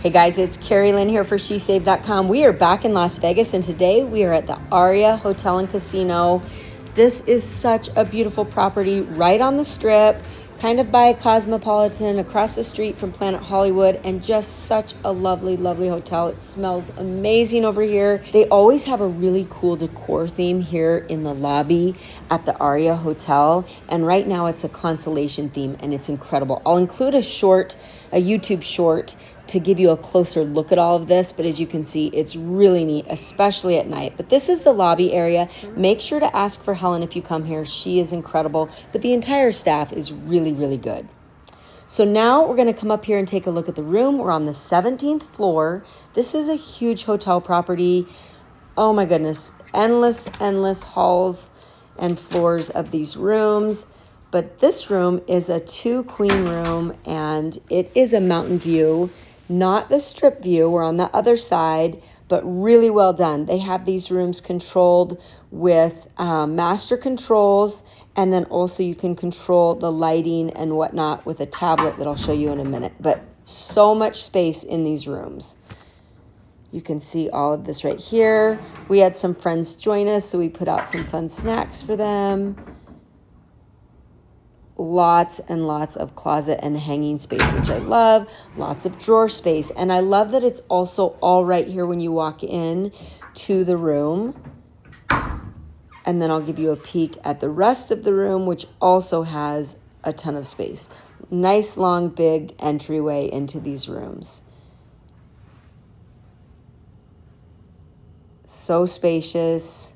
Hey guys, it's Carrie Lynn here for SheSaved.com. We are back in Las Vegas, and today we are at the ARIA Hotel and Casino. This is such a beautiful property right on the Strip, kind of by Cosmopolitan, across the street from Planet Hollywood, and just such a lovely, lovely hotel. It smells amazing over here. They always have a really cool decor theme here in the lobby at the ARIA Hotel, and right now it's a constellation theme, and it's incredible. I'll include a YouTube short to give you a closer look at all of this, but as you can see, it's really neat, especially at night. But this is the lobby area. Make sure to ask for Helen if you come here. She is incredible, but the entire staff is really, really good. So now we're gonna come up here and take a look at the room. We're on the 17th floor. This is a huge hotel property. Oh my goodness, endless halls and floors of these rooms. But this room is a 2-queen room, and it is a mountain view. Not the Strip view, we're on the other side, but really well done. They have these rooms controlled with master controls, and then also you can control the lighting and whatnot with a tablet that I'll show you in a minute. But so much space in these rooms. You can see all of this right here. We had some friends join us, so we put out some fun snacks for them. Lots and lots of closet and hanging space, which I love. Lots of drawer space. And I love that it's also all right here when you walk in to the room. And then I'll give you a peek at the rest of the room, which also has a ton of space. Nice, long, big entryway into these rooms. So spacious.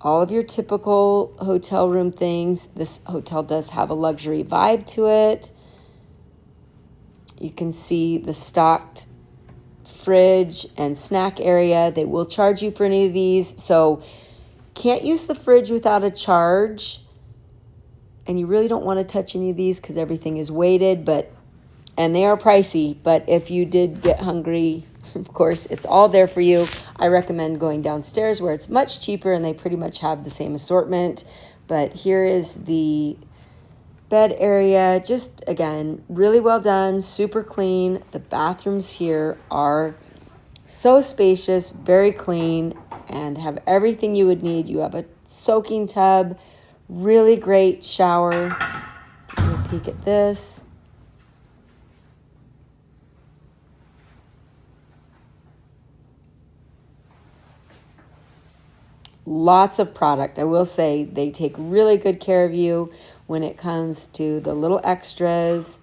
All of your typical hotel room things. This hotel does have a luxury vibe to it. You can see the stocked fridge and snack area. They will charge you for any of these, so can't use the fridge without a charge. And you really don't want to touch any of these because everything is weighted, and they are pricey. But if you did get hungry, of course, it's all there for you. I recommend going downstairs where it's much cheaper and they pretty much have the same assortment. But here is the bed area. Just, again, really well done, super clean. The bathrooms here are so spacious, very clean, and have everything you would need. You have a soaking tub, really great shower. Give you a peek at this. Lots of product. I will say they take really good care of you when it comes to the little extras.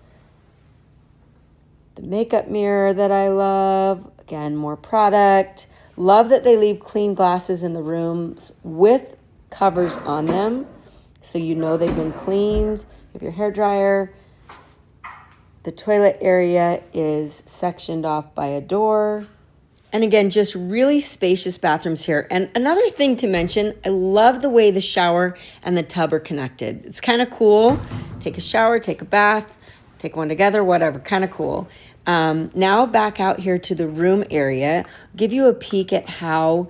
The makeup mirror that I love. Again, more product. Love that they leave clean glasses in the rooms with covers on them, so you know they've been cleaned. You have your hair dryer. The toilet area is sectioned off by a door. And again, just really spacious bathrooms here. And another thing to mention, I love the way the shower and the tub are connected. It's kind of cool. Take a shower, take a bath, take one together, whatever, kind of cool. Now back out here to the room area, give you a peek at how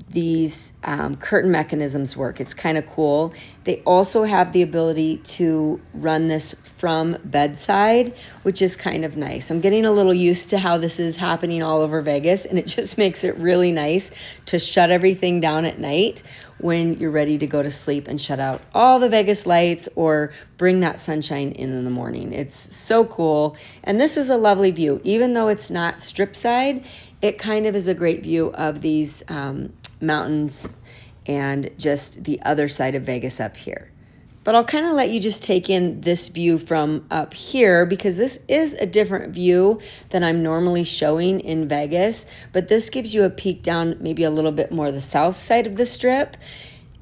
these curtain mechanisms work. It's kind of cool. They also have the ability to run this from bedside, which is kind of nice. I'm getting a little used to how this is happening all over Vegas, and it just makes it really nice to shut everything down at night when you're ready to go to sleep and shut out all the Vegas lights or bring that sunshine in the morning. It's so cool. And this is a lovely view. Even though it's not strip side, it kind of is a great view of these mountains and just the other side of Vegas up here. But I'll kind of let you just take in this view from up here because this is a different view than I'm normally showing in Vegas. But this gives you a peek down maybe a little bit more the south side of the Strip.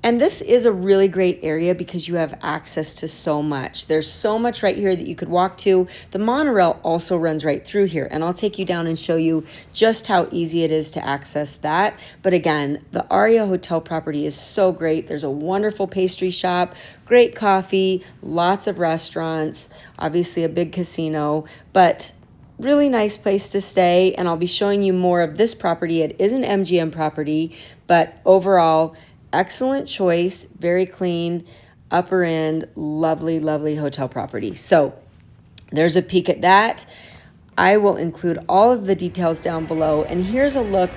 And this is a really great area because you have access to so much. There's so much right here that you could walk to. The monorail also runs right through here, and I'll take you down and show you just how easy it is to access that. But again, the ARIA Hotel property is so great. There's a wonderful pastry shop, great coffee, lots of restaurants, obviously a big casino, but really nice place to stay. And I'll be showing you more of this property. It is an MGM property, but overall, excellent choice, very clean, upper end, lovely, lovely hotel property. So there's a peek at that. I will include all of the details down below. And here's a look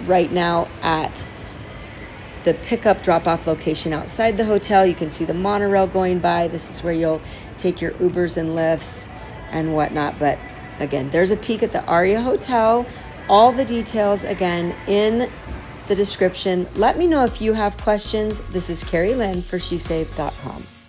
right now at the pickup drop-off location outside the hotel. You can see the monorail going by. This is where you'll take your Ubers and Lyfts and whatnot. But again, there's a peek at the Aria Hotel. All the details, again, in the description. Let me know if you have questions. This is Carrie Lynn for SheSaved.com.